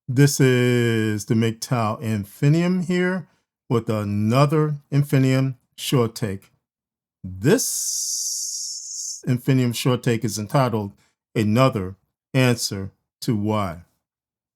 This is the MGTOW Infinium here with another Infinium short take. This Infinium short take is entitled Another Answer to Why.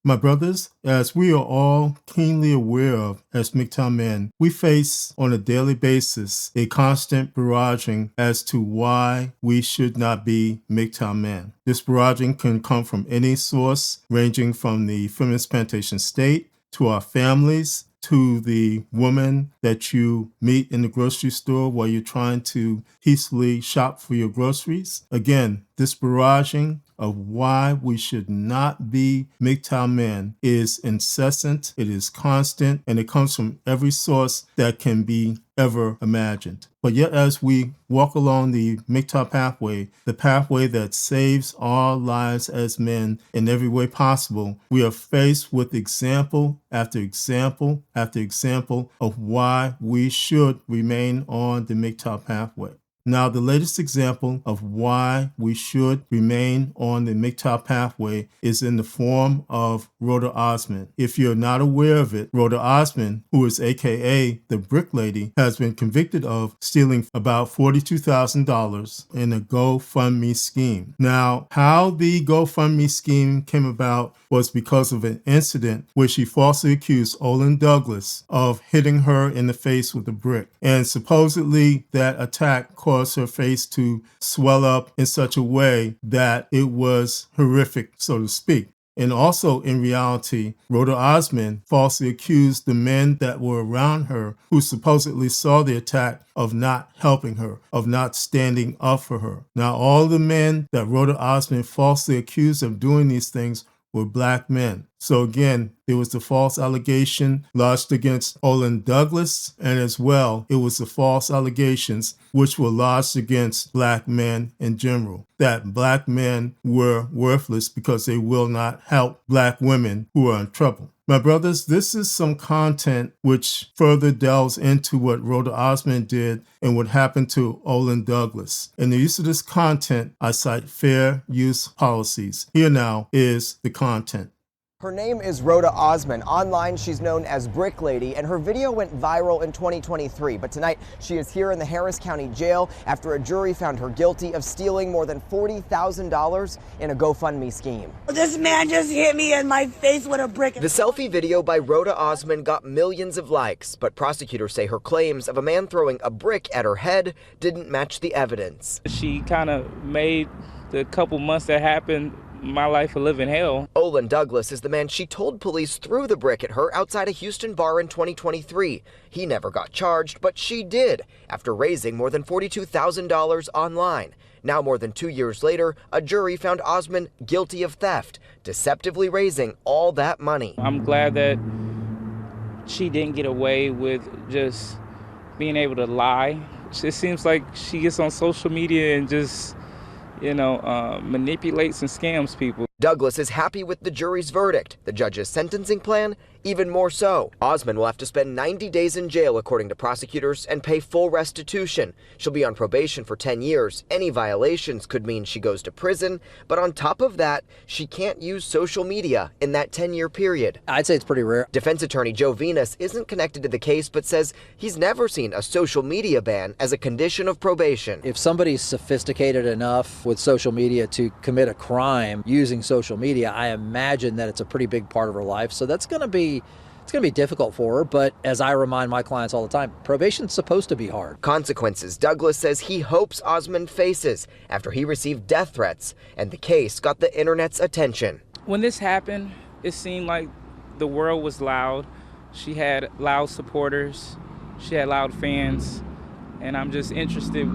My brothers, as we are all keenly aware of as MGTOW men, we face on a daily basis a constant barraging as to why we should not be MGTOW men. This barraging can come from any source, ranging from the feminist plantation state, to our families, to the woman that you meet in the grocery store while you're trying to peacefully shop for your groceries. Again, this barraging of why we should not be MGTOW men is incessant, it is constant, and it comes from every source that can be ever imagined. But yet as we walk along the MGTOW pathway, the pathway that saves our lives as men in every way possible, we are faced with example after example after example of why we should remain on the MGTOW pathway. Now, the latest example of why we should remain on the MGTOW pathway is in the form of Rhoda Osmond. If you're not aware of it, Rhoda Osmond, who is AKA the Brick Lady, has been convicted of stealing about $42,000 in a GoFundMe scheme. Now, how the GoFundMe scheme came about was because of an incident where she falsely accused Olin Douglas of hitting her in the face with a brick. And supposedly that attack caused her face to swell up in such a way that it was horrific, so to speak. And also, in reality, Rhoda Osmond falsely accused the men that were around her who supposedly saw the attack of not helping her, of not standing up for her. Now, all the men that Rhoda Osmond falsely accused of doing these things were black men. So again, there was the false allegation lodged against Olin Douglas, and as well, it was the false allegations which were lodged against black men in general, that black men were worthless because they will not help black women who are in trouble. My brothers, this is some content which further delves into what Rhoda Osmond did and what happened to Olin Douglas. In the use of this content, I cite fair use policies. Here now is the content. Her name is Rhoda Osmond. Online, she's known as Brick Lady, and her video went viral in 2023. But tonight, she is here in the Harris County Jail after a jury found her guilty of stealing more than $40,000 in a GoFundMe scheme. This man just hit me in my face with a brick. The selfie video by Rhoda Osmond got millions of likes, but prosecutors say her claims of a man throwing a brick at her head didn't match the evidence. She kind of made the couple months that happened my life a living hell. Olin Douglas is the man she told police threw the brick at her outside a Houston bar in 2023. He never got charged, but she did, after raising more than $42,000 online. Now, more than 2 years later, a jury found Osmond guilty of theft, deceptively raising all that money. I'm glad that she didn't get away with just being able to lie. It seems like she gets on social media and just manipulates and scams people. Douglas is happy with the jury's verdict. The judge's sentencing plan, even more so. Osmond will have to spend 90 days in jail, according to prosecutors, and pay full restitution. She'll be on probation for 10 years. Any violations could mean she goes to prison. But on top of that, she can't use social media in that 10-year period. I'd say it's pretty rare. Defense attorney Joe Venus isn't connected to the case, but says he's never seen a social media ban as a condition of probation. If somebody's sophisticated enough with social media to commit a crime using social media, I imagine that it's a pretty big part of her life. So it's going to be difficult for her. But as I remind my clients all the time, probation's supposed to be hard. Consequences Douglas says he hopes Osmond faces after he received death threats, and the case got the internet's attention. When this happened, it seemed like the world was loud. She had loud supporters, she had loud fans, and I'm just interested,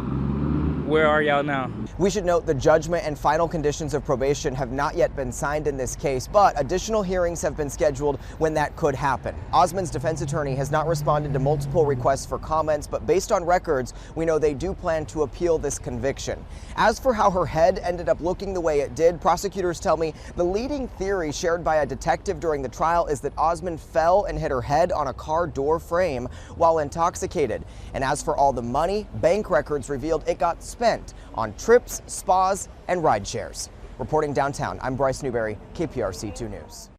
where are y'all now? We should note the judgment and final conditions of probation have not yet been signed in this case, but additional hearings have been scheduled when that could happen. Osmond's defense attorney has not responded to multiple requests for comments, but based on records, we know they do plan to appeal this conviction. As for how her head ended up looking the way it did, prosecutors tell me the leading theory shared by a detective during the trial is that Osmond fell and hit her head on a car door frame while intoxicated. And as for all the money, bank records revealed it got spent on trips, spas, and ride shares. Reporting downtown, I'm Bryce Newberry, KPRC 2 News.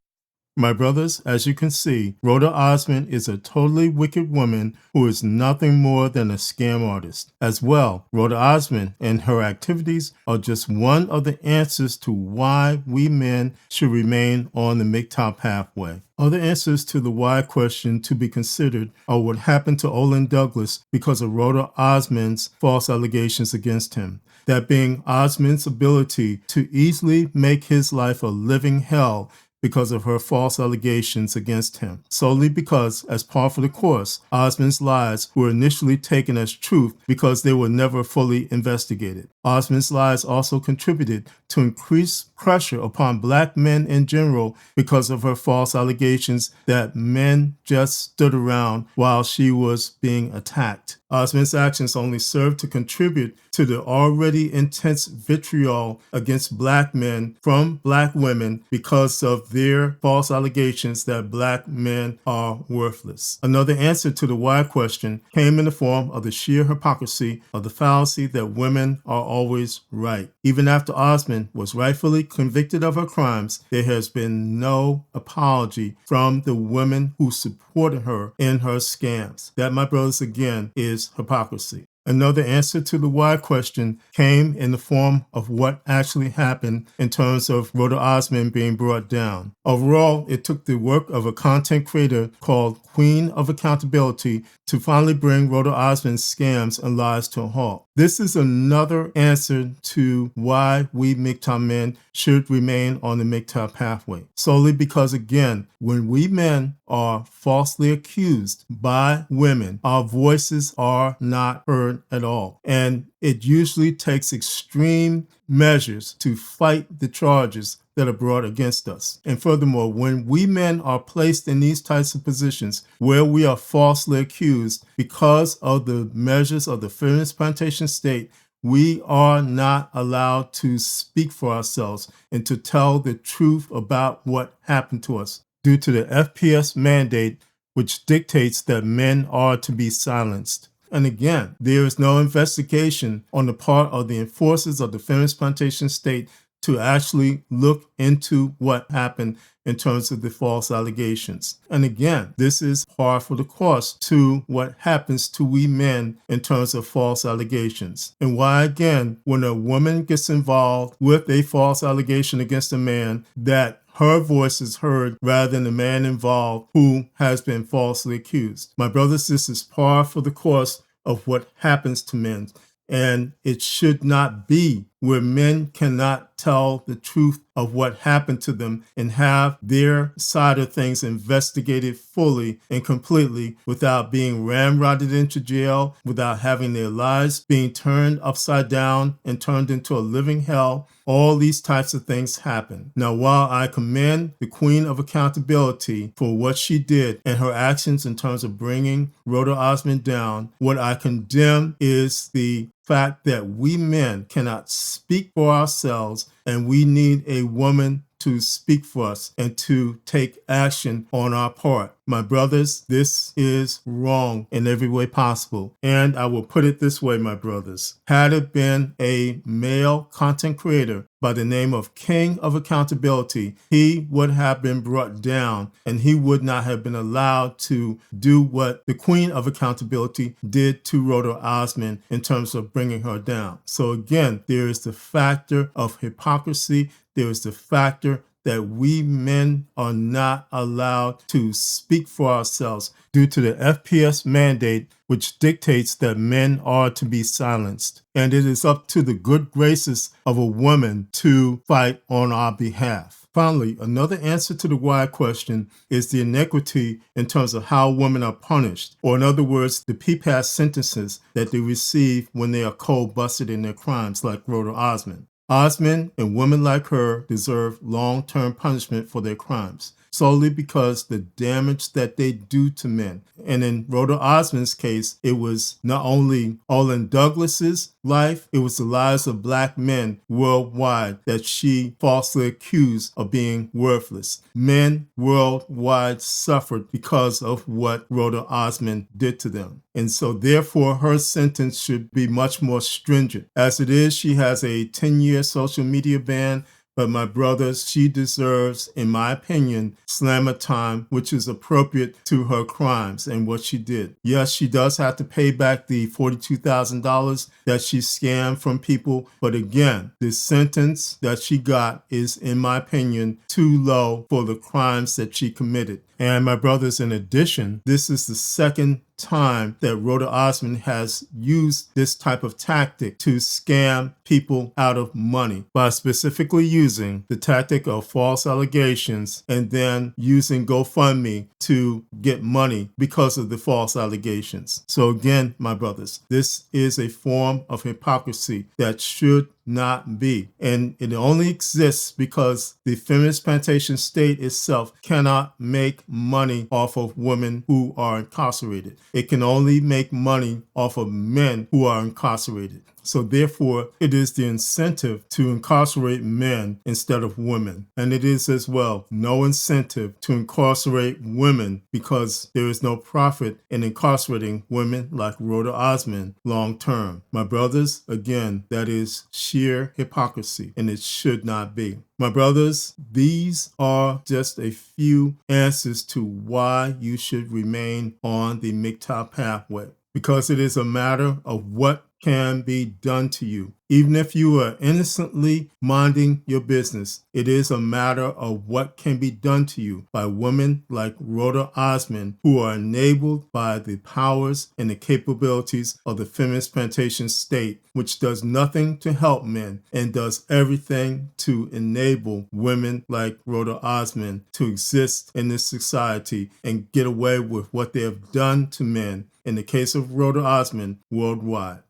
My brothers, as you can see, Rhoda Osmond is a totally wicked woman who is nothing more than a scam artist. As well, Rhoda Osmond and her activities are just one of the answers to why we men should remain on the MGTOW pathway. Other answers to the why question to be considered are what happened to Olin Douglas because of Rhoda Osmond's false allegations against him. That being Osmond's ability to easily make his life a living hell because of her false allegations against him, solely because, as par for the course, Osmond's lies were initially taken as truth because they were never fully investigated. Osmond's lies also contributed to increased pressure upon black men in general because of her false allegations that men just stood around while she was being attacked. Osmond's actions only served to contribute to the already intense vitriol against black men from black women because of their false allegations that black men are worthless. Another answer to the why question came in the form of the sheer hypocrisy of the fallacy that women are always right. Even after Osmond was rightfully convicted of her crimes, there has been no apology from the women who supported her in her scams. That, my brothers, again, is hypocrisy. Another answer to the why question came in the form of what actually happened in terms of Rhoda Osmond being brought down. Overall, it took the work of a content creator called Queen of Accountability to finally bring Rhoda Osmond's scams and lies to a halt. This is another answer to why we MGTOW men should remain on the MGTOW pathway. Solely because, again, when we men are falsely accused by women, our voices are not heard at all. And it usually takes extreme measures to fight the charges that are brought against us. And furthermore, when we men are placed in these types of positions where we are falsely accused because of the measures of the Fairness Plantation State, we are not allowed to speak for ourselves and to tell the truth about what happened to us due to the FPS mandate, which dictates that men are to be silenced. And again, there is no investigation on the part of the enforcers of the Fairness Plantation State to actually look into what happened in terms of the false allegations. And again, this is par for the course to what happens to we men in terms of false allegations. And why, again, when a woman gets involved with a false allegation against a man, that her voice is heard rather than the man involved who has been falsely accused. My brothers, this is par for the course of what happens to men. And it should not be where men cannot tell the truth of what happened to them and have their side of things investigated fully and completely without being ramrodded into jail, without having their lives being turned upside down and turned into a living hell. All these types of things happen. Now, while I commend the Queen of Accountability for what she did and her actions in terms of bringing Rhoda Osmond down, what I condemn is the fact that we men cannot speak for ourselves, and we need a woman to speak for us and to take action on our part. My brothers, this is wrong in every way possible. And I will put it this way, my brothers. Had it been a male content creator by the name of King of Accountability, he would have been brought down and he would not have been allowed to do what the Queen of Accountability did to Rhoda Osmond in terms of bringing her down. So again, there is the factor of hypocrisy. There is the factor that we men are not allowed to speak for ourselves due to the FPS mandate, which dictates that men are to be silenced. And it is up to the good graces of a woman to fight on our behalf. Finally, another answer to the why question is the inequity in terms of how women are punished, or in other words, the PPAS sentences that they receive when they are cold busted in their crimes, like Rhoda Osmond. Osmond and women like her deserve long-term punishment for their crimes, solely because the damage that they do to men. And in Rhoda Osmond's case, it was not only Olin Douglas's life, it was the lives of black men worldwide that she falsely accused of being worthless. Men worldwide suffered because of what Rhoda Osmond did to them. And so therefore, her sentence should be much more stringent. As it is, she has a 10-year social media ban But my brothers, she deserves, in my opinion, slammer time, which is appropriate to her crimes and what she did. Yes, she does have to pay back the $42,000 that she scammed from people. But again, the sentence that she got is, in my opinion, too low for the crimes that she committed. And my brothers, in addition, this is the second time that Rhoda Osmond has used this type of tactic to scam people out of money by specifically using the tactic of false allegations and then using GoFundMe to get money because of the false allegations. So again, my brothers, this is a form of hypocrisy that should not be. And it only exists because the feminist plantation state itself cannot make money off of women who are incarcerated. It can only make money off of men who are incarcerated. So therefore, it is the incentive to incarcerate men instead of women. And it is as well no incentive to incarcerate women because there is no profit in incarcerating women like Rhoda Osmond long term. My brothers, again, that is sheer hypocrisy, and it should not be. My brothers, these are just a few answers to why you should remain on the MGTOW pathway. Because it is a matter of what can be done to you. Even if you are innocently minding your business, it is a matter of what can be done to you by women like Rhoda Osmond, who are enabled by the powers and the capabilities of the feminist plantation state, which does nothing to help men and does everything to enable women like Rhoda Osmond to exist in this society and get away with what they have done to men, in the case of Rhoda Osmond, worldwide.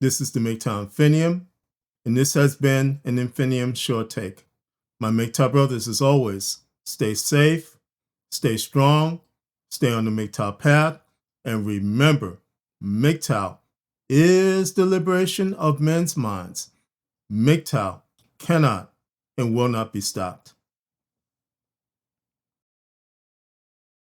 This is the MGTOW Infinium, and this has been an Infinium Short Take. My MGTOW brothers, as always, stay safe, stay strong, stay on the MGTOW path, and remember, MGTOW is the liberation of men's minds. MGTOW cannot and will not be stopped.